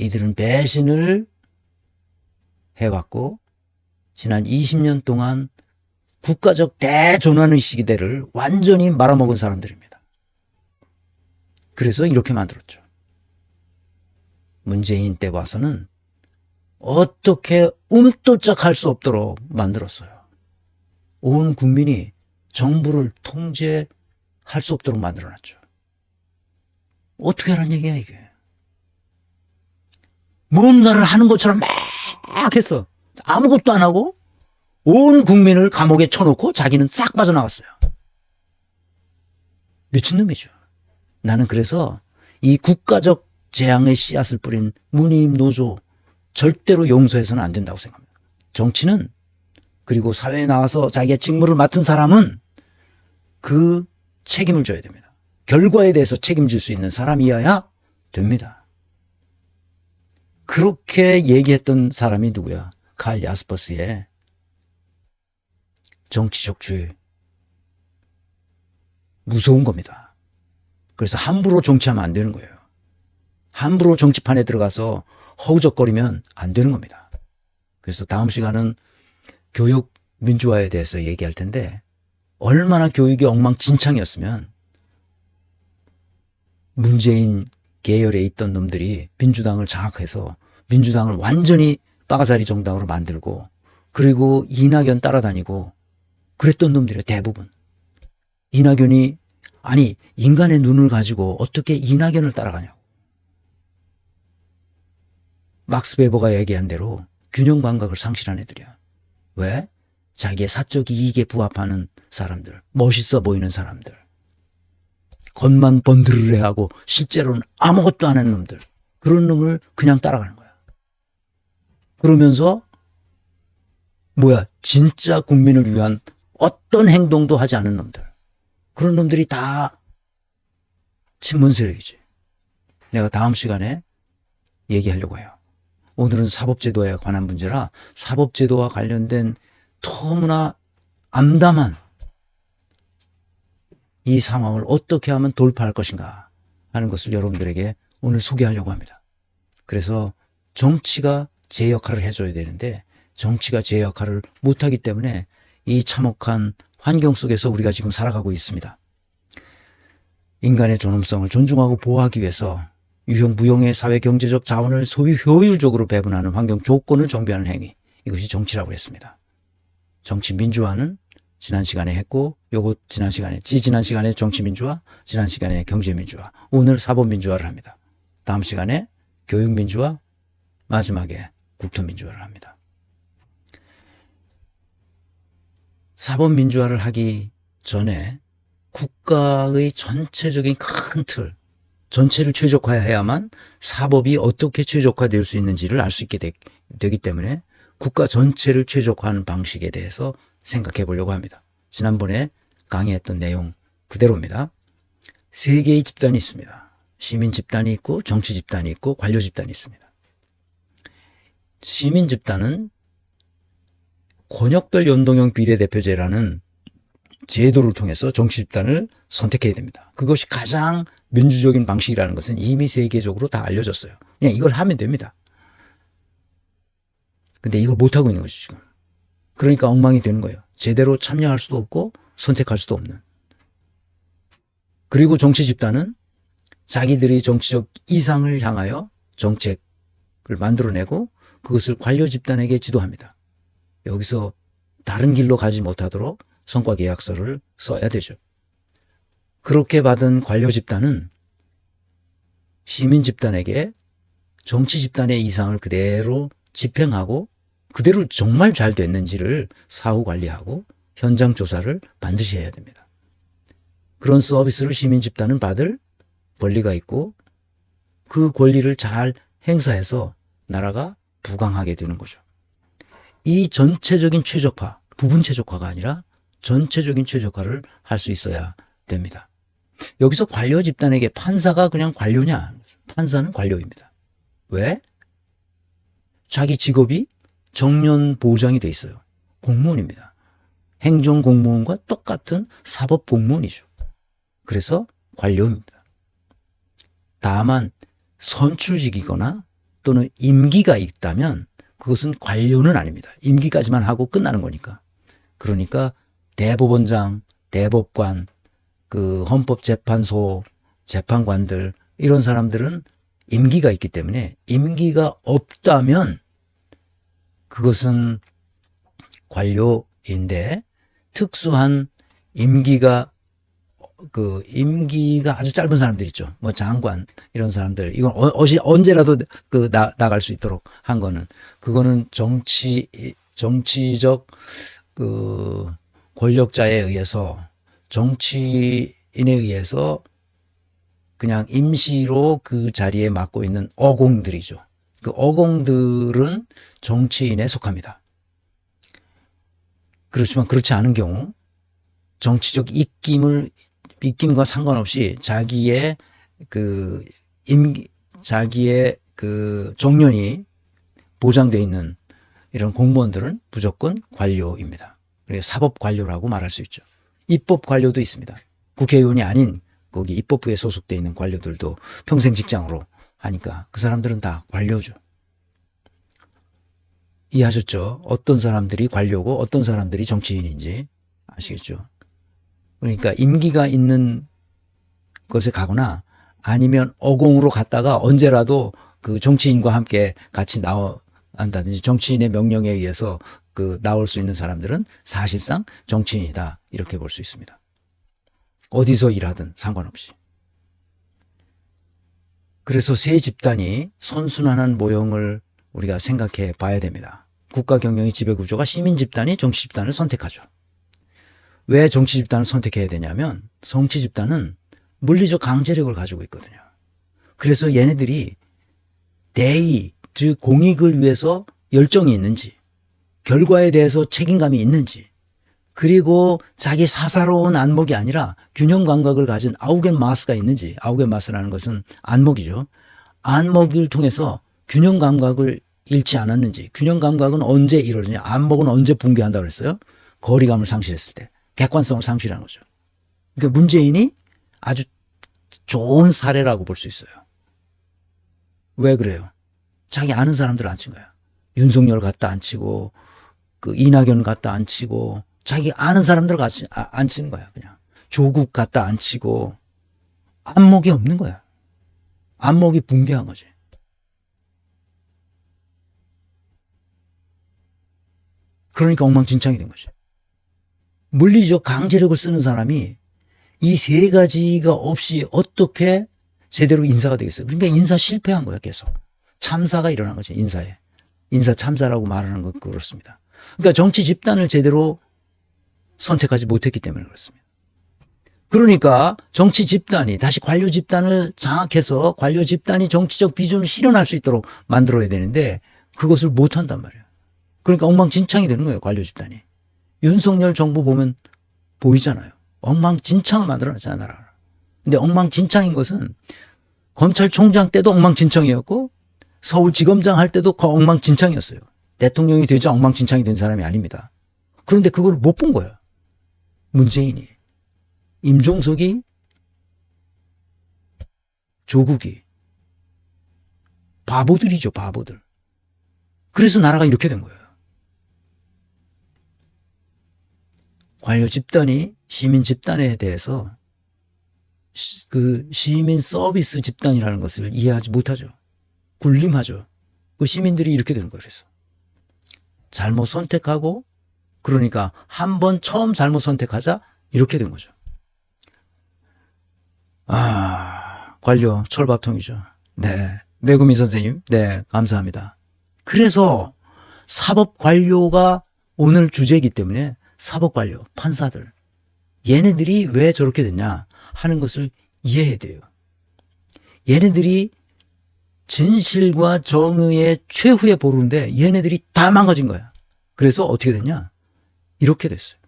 이들은 배신을 해왔고 지난 20년 동안 국가적 대전환의 시대를 완전히 말아먹은 사람들입니다. 그래서 이렇게 만들었죠. 문재인 때 와서는 어떻게 움떨짝할 수 없도록 만들었어요. 온 국민이 정부를 통제할 수 없도록 만들어놨죠. 어떻게 하라는 얘기야 이게. 뭔가를 하는 것처럼 막 했어. 아무것도 안 하고 온 국민을 감옥에 쳐놓고 자기는 싹 빠져나갔어요. 미친놈이죠. 나는 그래서 이 국가적 재앙의 씨앗을 뿌린 문희임 노조 절대로 용서해서는 안 된다고 생각합니다. 정치는 그리고 사회에 나와서 자기의 직무를 맡은 사람은 그 책임을 져야 됩니다. 결과에 대해서 책임질 수 있는 사람이어야 됩니다. 그렇게 얘기했던 사람이 누구야? 칼 야스퍼스의 정치적 주의. 무서운 겁니다. 그래서 함부로 정치하면 안 되는 거예요. 함부로 정치판에 들어가서 허우적거리면 안 되는 겁니다. 그래서 다음 시간은 교육 민주화에 대해서 얘기할 텐데 얼마나 교육이 엉망진창이었으면 문재인 계열에 있던 놈들이 민주당을 장악해서 민주당을 완전히 빠가사리 정당으로 만들고 그리고 이낙연 따라다니고 그랬던 놈들이에요. 대부분. 이낙연이 아니 인간의 눈을 가지고 어떻게 이낙연을 따라가냐고. 막스 베버가 얘기한 대로 균형 감각을 상실한 애들이야. 왜? 자기의 사적 이익에 부합하는 사람들, 멋있어 보이는 사람들, 겉만 번드르르하고 실제로는 아무것도 안 하는 놈들, 그런 놈을 그냥 따라가는 거야. 그러면서 뭐야 진짜 국민을 위한 어떤 행동도 하지 않은 놈들, 그런 놈들이 다 친문 세력이지. 내가 다음 시간에 얘기하려고 해요. 오늘은 사법제도에 관한 문제라 사법제도와 관련된 너무나 암담한 이 상황을 어떻게 하면 돌파할 것인가 하는 것을 여러분들에게 오늘 소개하려고 합니다. 그래서 정치가 제 역할을 해줘야 되는데 정치가 제 역할을 못하기 때문에 이 참혹한 환경 속에서 우리가 지금 살아가고 있습니다. 인간의 존엄성을 존중하고 보호하기 위해서 유형 무형의 사회 경제적 자원을 소위 효율적으로 배분하는 환경 조건을 정비하는 행위, 이것이 정치라고 했습니다. 정치 민주화는 지난 시간에 했고 요거 지난 시간에 정치 민주화, 지난 시간에 경제 민주화, 오늘 사법 민주화를 합니다. 다음 시간에 교육 민주화, 마지막에 국토 민주화를 합니다. 사법 민주화를 하기 전에 국가의 전체적인 큰 틀, 전체를 최적화해야만 사법이 어떻게 최적화될 수 있는지를 알 수 있게 되기 때문에 국가 전체를 최적화하는 방식에 대해서 생각해 보려고 합니다. 지난번에 강의했던 내용 그대로입니다. 세 개의 집단이 있습니다. 시민 집단이 있고 정치 집단이 있고 관료 집단이 있습니다. 시민 집단은 권역별 연동형 비례대표제라는 제도를 통해서 정치 집단을 선택해야 됩니다. 그것이 가장 민주적인 방식이라는 것은 이미 세계적으로 다 알려졌어요. 그냥 이걸 하면 됩니다. 근데 이걸 못하고 있는 거죠, 지금. 그러니까 엉망이 되는 거예요. 제대로 참여할 수도 없고 선택할 수도 없는. 그리고 정치 집단은 자기들이 정치적 이상을 향하여 정책을 만들어내고 그것을 관료 집단에게 지도합니다. 여기서 다른 길로 가지 못하도록 성과 계약서를 써야 되죠. 그렇게 받은 관료 집단은 시민 집단에게 정치 집단의 이상을 그대로 집행하고 그대로 정말 잘 됐는지를 사후 관리하고 현장 조사를 반드시 해야 됩니다. 그런 서비스를 시민 집단은 받을 권리가 있고 그 권리를 잘 행사해서 나라가 부강하게 되는 거죠. 이 전체적인 최적화, 부분 최적화가 아니라 전체적인 최적화를 할 수 있어야 됩니다. 여기서 관료 집단에게 판사가 그냥 관료냐? 판사는 관료입니다. 왜? 자기 직업이 정년 보장이 돼 있어요. 공무원입니다. 행정공무원과 똑같은 사법공무원이죠. 그래서 관료입니다. 다만 선출직이거나 또는 임기가 있다면 그것은 관료는 아닙니다. 임기까지만 하고 끝나는 거니까. 그러니까 대법원장, 대법관, 그 헌법재판소, 재판관들 이런 사람들은 임기가 있기 때문에 임기가 없다면 그것은 관료인데 특수한 임기가 아주 짧은 사람들 있죠. 뭐 장관 이런 사람들 이건 언제라도 나갈 수 있도록 한 거는 그거는 정치적 그 권력자에 의해서 정치인에 의해서 그냥 임시로 그 자리에 맡고 있는 어공들이죠. 그 어공들은 정치인에 속합니다. 그렇지만 그렇지 않은 경우 정치적 입김과 상관없이 자기의 정년이 보장되어 있는 이런 공무원들은 무조건 관료입니다. 그래서 사법 관료라고 말할 수 있죠. 입법 관료도 있습니다. 국회의원이 아닌 거기 입법부에 소속되어 있는 관료들도 평생 직장으로 하니까 그 사람들은 다 관료죠. 이해하셨죠? 어떤 사람들이 관료고 어떤 사람들이 정치인인지 아시겠죠? 그러니까 임기가 있는 것에 가거나 아니면 어공으로 갔다가 언제라도 그 정치인과 함께 같이 한다든지 정치인의 명령에 의해서 나올 수 있는 사람들은 사실상 정치인이다 이렇게 볼 수 있습니다. 어디서 일하든 상관없이. 그래서 세 집단이 선순환한 모형을 우리가 생각해 봐야 됩니다. 국가 경영의 지배구조가 시민 집단이 정치 집단을 선택하죠. 왜 정치 집단을 선택해야 되냐면 정치 집단은 물리적 강제력을 가지고 있거든요. 그래서 얘네들이 대의, 즉 공익을 위해서 열정이 있는지, 결과에 대해서 책임감이 있는지, 그리고 자기 사사로운 안목이 아니라 균형 감각을 가진 아우겐마스가 있는지, 아우겐마스라는 것은 안목이죠. 안목을 통해서 균형 감각을 잃지 않았는지, 균형 감각은 언제 이루어지냐, 안목은 언제 붕괴한다고 그랬어요? 거리감을 상실했을 때, 객관성을 상실하는 거죠. 그러니까 문재인이 아주 좋은 사례라고 볼 수 있어요. 왜 그래요? 자기 아는 사람들 안 친 거야. 윤석열 갖다 안 치고, 이낙연 갖다 안 치고, 자기 아는 사람들 안 치는 거야, 그냥. 조국 갖다 안 치고, 안목이 없는 거야. 안목이 붕괴한 거지. 그러니까 엉망진창이 된 거지. 물리적 강제력을 쓰는 사람이 이 세 가지가 없이 어떻게 제대로 인사가 되겠어요? 그러니까 인사 실패한 거야, 계속. 참사가 일어난 거지, 인사에. 인사 참사라고 말하는 건 그렇습니다. 그러니까 정치 집단을 제대로 선택하지 못했기 때문에 그렇습니다. 그러니까 정치 집단이 다시 관료 집단을 장악해서 관료 집단이 정치적 비전을 실현할 수 있도록 만들어야 되는데 그것을 못한단 말이에요. 그러니까 엉망진창이 되는 거예요, 관료 집단이. 윤석열 정부 보면 보이잖아요. 엉망진창을 만들어놨잖아요, 나라를. 근데 엉망진창인 것은 검찰총장 때도 엉망진창이었고 서울지검장 할 때도 엉망진창이었어요. 대통령이 되자 엉망진창이 된 사람이 아닙니다. 그런데 그걸 못 본 거야. 문재인이. 임종석이, 조국이. 바보들이죠, 바보들. 그래서 나라가 이렇게 된 거예요. 관료 집단이 시민 집단에 대해서 시민 서비스 집단이라는 것을 이해하지 못하죠. 군림하죠. 그 시민들이 이렇게 되는 거예요. 그래서 잘못 선택하고 그러니까 한 번 처음 잘못 선택하자 이렇게 된 거죠. 관료 철밥통이죠. 네. 매구미 선생님. 네. 감사합니다. 그래서 사법 관료가 오늘 주제이기 때문에 사법 관료, 판사들. 얘네들이 왜 저렇게 됐냐 하는 것을 이해해야 돼요. 얘네들이 진실과 정의의 최후의 보루인데 얘네들이 다 망가진 거야. 그래서 어떻게 됐냐? 이렇게 됐어요.